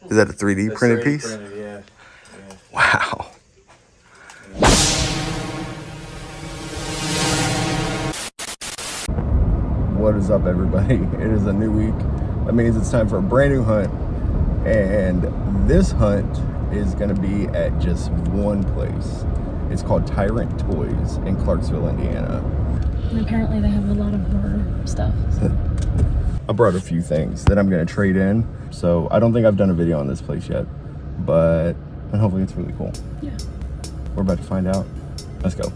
Is that a 3D printed 3D piece? Printed, yeah. Wow. What is up, everybody? It is a new week. That means it's time for a brand new hunt. And this hunt is going to be at just one place. It's called Tyrant Toys in Clarksville, Indiana. And apparently they have a lot of horror stuff. So. I brought a few things that I'm going to trade in. So I don't think I've done a video on this place yet, but and hopefully it's really cool. Yeah. We're about to find out. Let's go.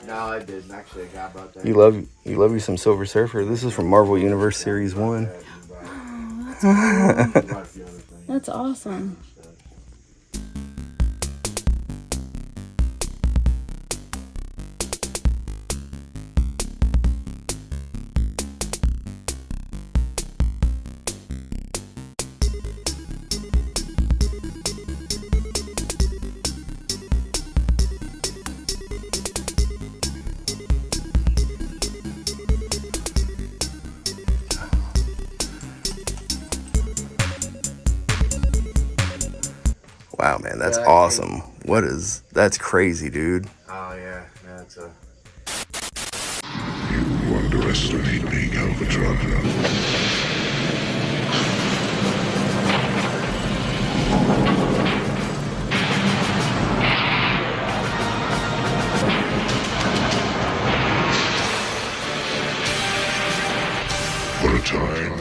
No, I didn't. Actually, a guy brought that. You love you some Silver Surfer. This is from Marvel Universe Series 1. Oh, that's awesome. Wow, man, that's awesome. That's crazy, dude. Oh, yeah. That's a... You underestimate me, Galvatron. For a time,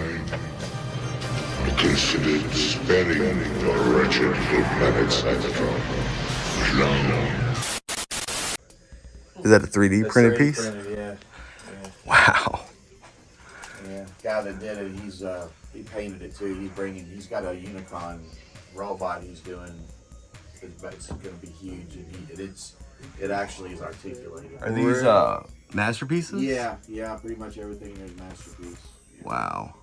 I considered sparing your wretched little planet, Cybertron. Now, Is that a 3D That's printed 3D piece? Printed, yeah. Wow. Yeah. Guy that did it, he painted it too. He's got a Unicron robot he's doing. It's going to be huge, and it actually is articulated. Are these masterpieces? Yeah, pretty much everything is masterpiece. Yeah. Wow.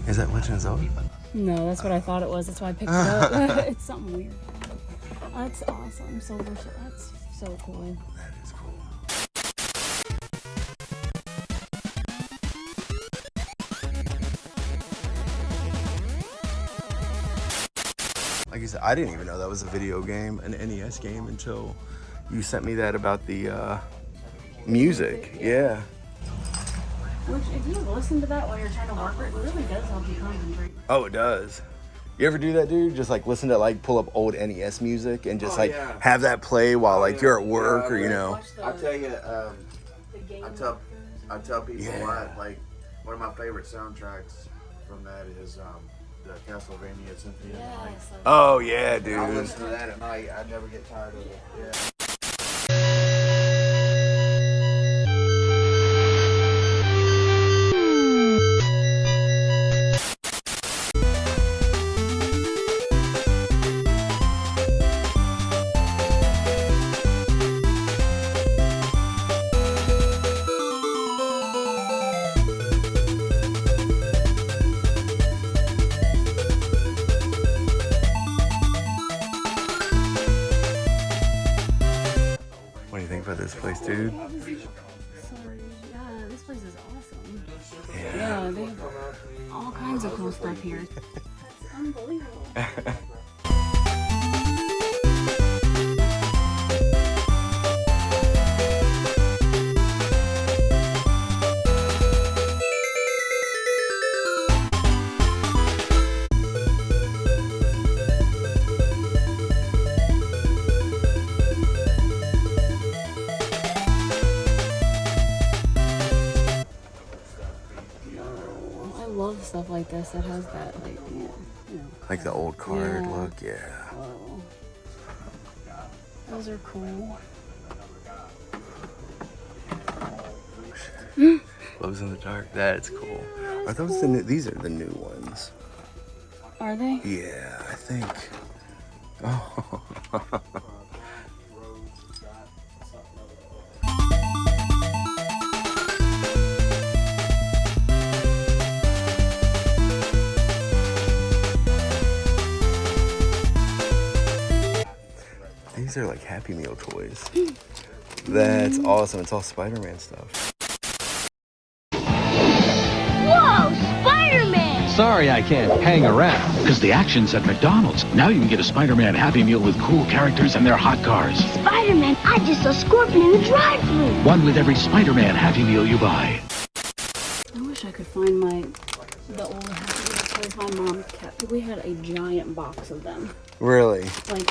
Is that Legend of Zelda? No, that's what I thought it was. That's why I picked it up. It's something weird. That's awesome. That's so cool. That is cool. Like you said, I didn't even know that was a video game, an NES game, until you sent me that about the music. Yeah. Which, if you listen to that while you're trying to work it, really does help you concentrate. Oh, it does. You ever do that, dude? Just like listen to pull up old NES music and just have that play while you're at work or I tell you, I tell people a lot. Like one of my favorite soundtracks from that is the Castlevania Symphony of the Night. Oh yeah, dude. I listen to that at night. I never get tired of it. Yeah. of this place, dude. Sorry. Yeah, this place is awesome. Yeah, they have all kinds of cool stuff here. It's unbelievable. Stuff like this that has that, like, you know, Like the old card Yeah. look, yeah. oh, those are cool. Glows in the dark. That's cool. Are those the new? These are the new ones. Are they? Yeah, I think. Oh. These are like Happy Meal toys. That's awesome. It's all Spider-Man stuff. Whoa, Spider-Man! Sorry I can't hang around. Because the action's at McDonald's. Now you can get a Spider-Man Happy Meal with cool characters and their hot cars. Spider-Man, I just saw Scorpion in the drive-thru. One with every Spider-Man Happy Meal you buy. I wish I could find the old Happy Meal toys my mom kept. We had a giant box of them. Really? Like,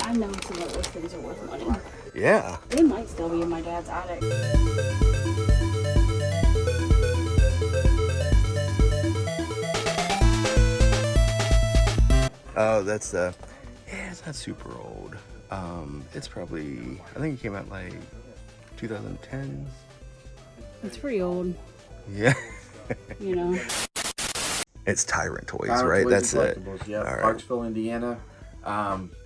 I know some of those things are worth money. Yeah. They might still be in my dad's attic. Oh, that's the. Yeah, it's not super old. It's probably. I think it came out like 2010. It's pretty old, Yeah. you know. It's Tyrant Toys, Tyrant right? Toys That's and it. Collectibles, Yep, All right. Clarksville, Indiana.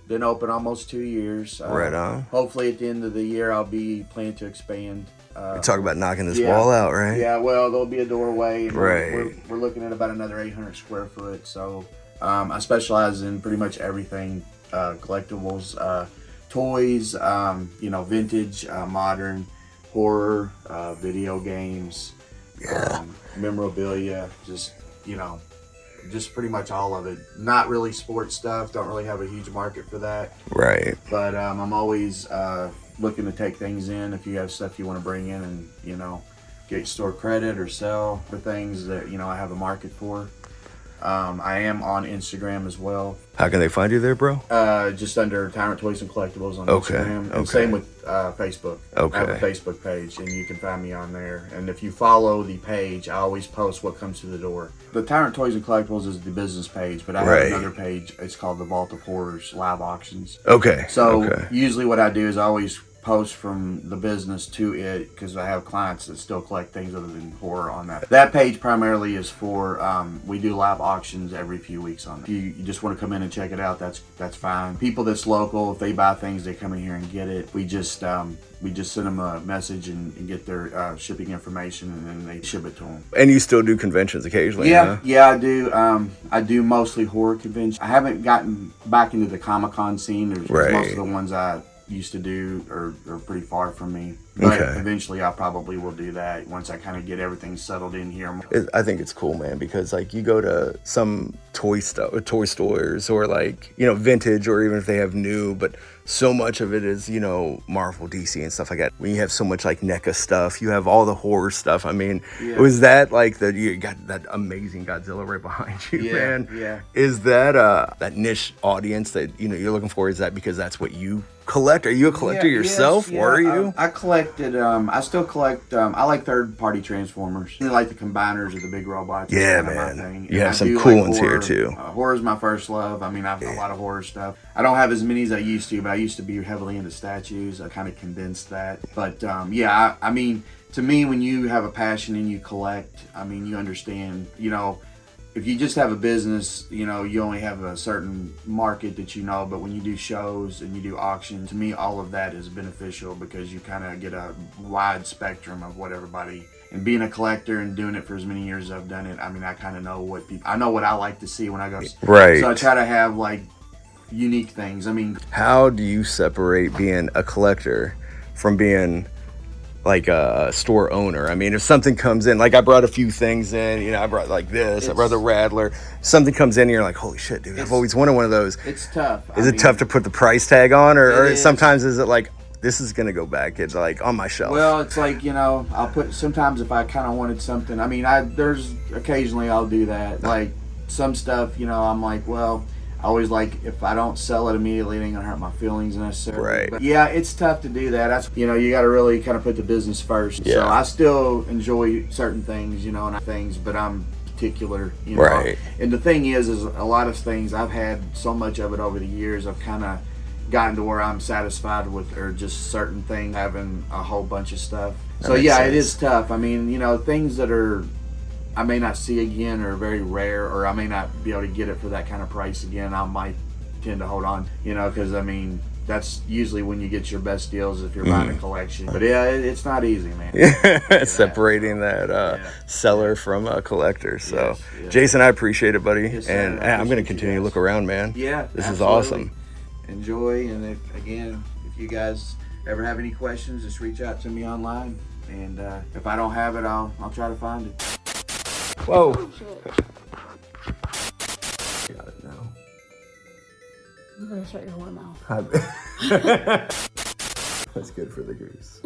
Been open almost 2 years. Right on. Hopefully at the end of the year I'll be planning to expand. Talk about knocking this yeah. wall out, right? Yeah, well, there'll be a doorway. And Right. We're looking at about another 800 square foot. So I specialize in pretty much everything, collectibles, toys, vintage, modern, horror, video games, memorabilia, just pretty much all of it. Not really sports stuff. Don't really have a huge market for that. Right. But I'm always looking to take things in. If you have stuff you want to bring in and, get store credit or sell for things that, I have a market for. I am on Instagram as well. How can they find you there, bro? Just under Tyrant Toys and Collectibles on Okay, Instagram. And okay. same with Facebook. I have a Okay. Facebook page, and you can find me on there. And if you follow the page, I always post what comes to the door. The Tyrant Toys and Collectibles is the business page, but I have Right. another page. It's called the Vault of Horrors Live Auctions. Okay. So okay. usually what I do is I always post from the business to it because I have clients that still collect things other than horror on that. That page primarily is for, we do live auctions every few weeks on it. If you just want to come in and check it out, that's fine. People that's local, if they buy things, they come in here and get it. We just send them a message and get their shipping information, and then they ship it to them. And you still do conventions occasionally, huh? Yeah, I do. I do mostly horror conventions. I haven't gotten back into the Comic-Con scene. Right. Most of the ones I used to do are pretty far from me. But Okay. eventually I probably will do that once I kind of get everything settled in here. I think it's cool, man, because like you go to some toy stores or like, vintage, or even if they have new, but so much of it is, Marvel, DC and stuff like that. When you have so much like NECA stuff, you have all the horror stuff. I mean, was that like you got that amazing Godzilla right behind you, man? Yeah. Is that that niche audience that, you're looking for? Is that because that's what you collect? Are you a collector yourself? Yes, Were you? I collected, I still collect, I like third-party Transformers. I like the combiners or the big robots. Yeah, That's kinda my man. thing. You And have I some do cool like ones here, horror. too. Horror's my first love. I mean, I have a lot of horror stuff. I don't have as many as I used to, but I used to be heavily into statues. I kind of condensed that. But, I mean, to me, when you have a passion and you collect, I mean, you understand, if you just have a business, you only have a certain market that but when you do shows and you do auctions, to me, all of that is beneficial because you kind of get a wide spectrum of what everybody, and being a collector and doing it for as many years as I've done it, I mean, I kind of know I know what I like to see when I go. Right. So I try to have like unique things. I mean, How do you separate being a collector from being like a store owner. I mean, if something comes in, like I brought a few things in, you know, I brought like this, I brought the Rattler. Something comes in and you're like, holy shit, dude, I've always wanted one of those. It's tough. Is it tough to put the price tag on, or sometimes is it like, this is gonna go back, it's like on my shelf? Well, it's like, you know, I'll put, sometimes if I kind of wanted something, I mean, there's occasionally I'll do that. Like some stuff, you know, I'm like, well, I always like, if I don't sell it immediately, it ain't gonna hurt my feelings necessarily. Right. But yeah, it's tough to do that. That's, you know, you got to really kind of put the business first. Yeah. So I still enjoy certain things, you know, and things, but I'm particular, you know. Right. And the thing is a lot of things, I've had so much of it over the years, I've kind of gotten to where I'm satisfied with, or just certain things, having a whole bunch of stuff. So yeah, it is tough. I mean, you know, things that are, I may not see again, or very rare, or I may not be able to get it for that kind of price again, I might tend to hold on, you know, because I mean, that's usually when you get your best deals if you're buying a collection. But yeah, it's not easy, man. Separating that seller from a collector. So Yes. Jason, I appreciate it, buddy. Yes, sir. And I I'm going to appreciate continue you to guys. look around, man. Yeah, This is absolutely. awesome. Enjoy, and if you guys ever have any questions, just reach out to me online, and if I don't have it, I'll try to find it. Whoa. Oh, shit. Got it now. You better shut your whore mouth. That's good for the goose.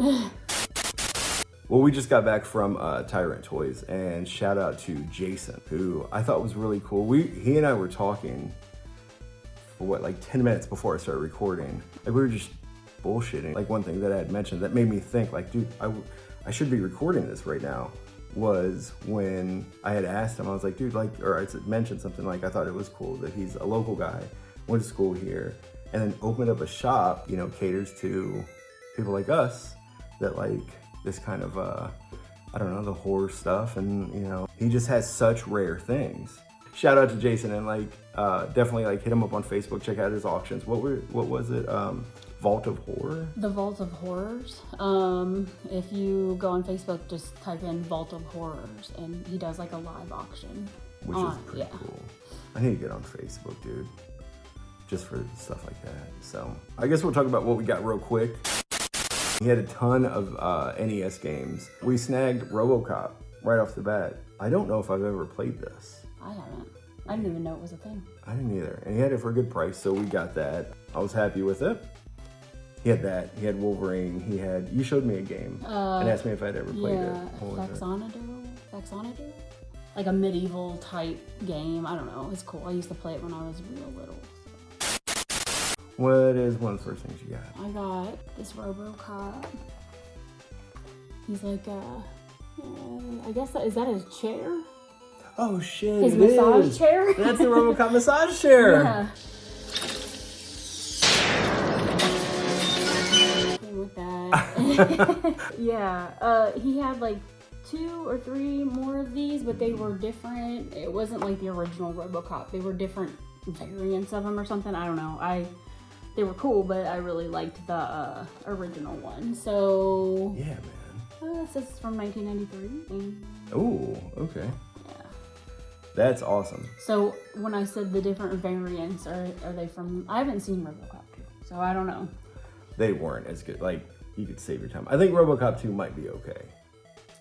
Well, we just got back from Tyrant Toys, and shout out to Jason, who I thought was really cool. He and I were talking for what, like 10 minutes before I started recording. Like we were just bullshitting. Like one thing that I had mentioned that made me think, like, dude, I should be recording this right now, was when I had asked him, I was like, dude, like, or I mentioned something like, I thought it was cool that he's a local guy, went to school here, and then opened up a shop, you know, caters to people like us that like this kind of, I don't know, the horror stuff, and, you know, he just has such rare things. Shout out to Jason, and like, definitely like hit him up on Facebook, check out his auctions. What was it? Vault of Horror? The Vault of Horrors. If you go on Facebook, just type in Vault of Horrors, and he does like a live auction. Which is pretty cool. I need to get on Facebook, dude, just for stuff like that. So I guess we'll talk about what we got real quick. He had a ton of NES games. We snagged Robocop right off the bat. I don't know if I've ever played this. I haven't. I didn't even know it was a thing. I didn't either. And he had it for a good price, so we got that. I was happy with it. He had that. He had Wolverine. He had. You showed me a game and asked me if I'd ever played it. Faxonadu? Like a medieval type game. I don't know. It's cool. I used to play it when I was real little. So. What is one of the first things you got? I got this Robocop. He's like I guess is that his chair? Oh shit! His massage chair? That's the Robocop massage chair. Yeah. With that. Yeah. He had like 2 or 3 more of these, but they were different. It wasn't like the original Robocop. They were different variants of them or something. I don't know. They were cool, but I really liked the original one. So Yeah, man. this is from 1993. Oh, okay. Yeah. That's awesome. So when I said the different variants, are they from? I haven't seen Robocop 2, so I don't know. They weren't as good. Like, you could save your time. I think Robocop 2 might be okay.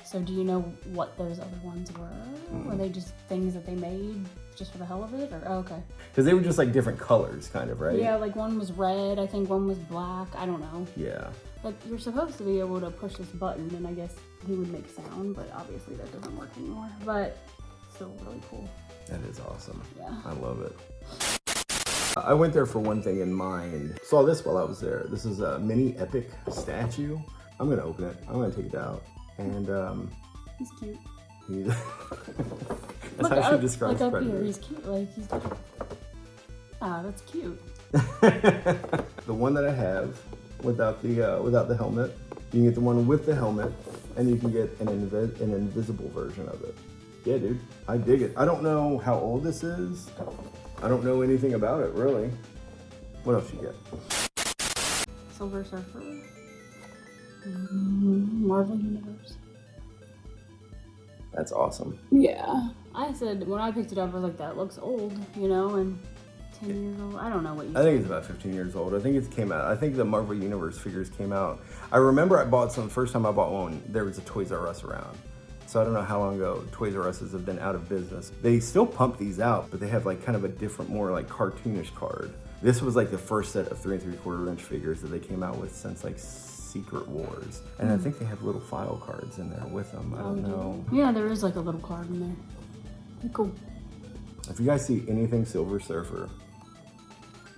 So do you know what those other ones were? Were they just things that they made just for the hell of it? Or okay. Because they were just like different colors, kind of, right? Yeah, like one was red, I think one was black, I don't know. Yeah. But you're supposed to be able to push this button and I guess he would make sound, but obviously that doesn't work anymore. But still really cool. That is awesome. Yeah. I love it. I went there for one thing in mind. Saw this while I was there. This is a mini epic statue. I'm going to open it. I'm going to take it out. And He's cute. That's how she describes Look up Predator. here, he's cute. Like he's that's cute. The one that I have without the helmet, you can get the one with the helmet, and you can get an invisible version of it. Yeah, dude, I dig it. I don't know how old this is. I don't know anything about it, really. What else you get? Silver Surfer. Marvel Universe. That's awesome. Yeah. I said, when I picked it up, I was like, that looks old, you know, and 10 years old. I don't know what you I think it's about 15 years old. I think it came out. I think the Marvel Universe figures came out. I remember I bought some. First time I bought one, there was a Toys R Us around. So I don't know how long ago Toys R Us's have been out of business. They still pump these out, but they have like kind of a different, more like cartoonish card. This was like the first set of 3 3/4 inch figures that they came out with since like Secret Wars. And I think they have little file cards in there with them. I don't know. Yeah, there is like a little card in there. Cool. If you guys see anything Silver Surfer,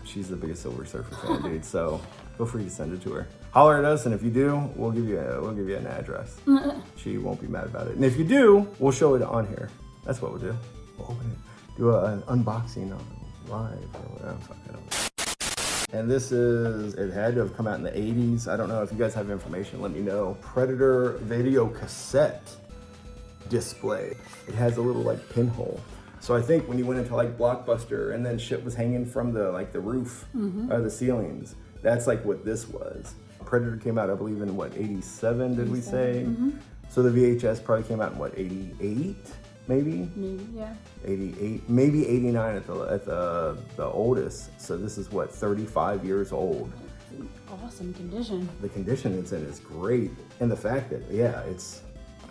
she's the biggest Silver Surfer fan, dude. So feel free to send it to her. Holler at us, and if you do, we'll give you an address. She won't be mad about it. And if you do, we'll show it on here. That's what we'll do. We'll open it, do an unboxing on live or whatever. And it had to have come out in the 80s. I don't know if you guys have information. Let me know. Predator video cassette display. It has a little like pinhole. So I think when you went into like Blockbuster and then shit was hanging from the roof or the ceilings, that's like what this was. Predator came out, I believe, in what, 87, did we say? So the VHS probably came out in what, 88, maybe? Maybe, yeah. 88, maybe 89 at the oldest. So this is what, 35 years old. It's in awesome condition. The condition it's in is great. And the fact that, yeah, it's,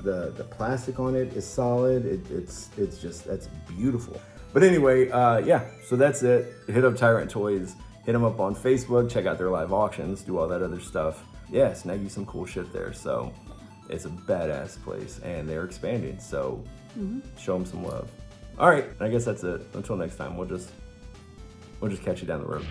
the plastic on it is solid. It's just, that's beautiful. But anyway, yeah, so that's it. Hit up Tyrant Toys. Hit them up on Facebook. Check out their live auctions. Do all that other stuff. Yeah, snag you some cool shit there. So it's a badass place, and they're expanding. So show them some love. All right, I guess that's it. Until next time, we'll just catch you down the road.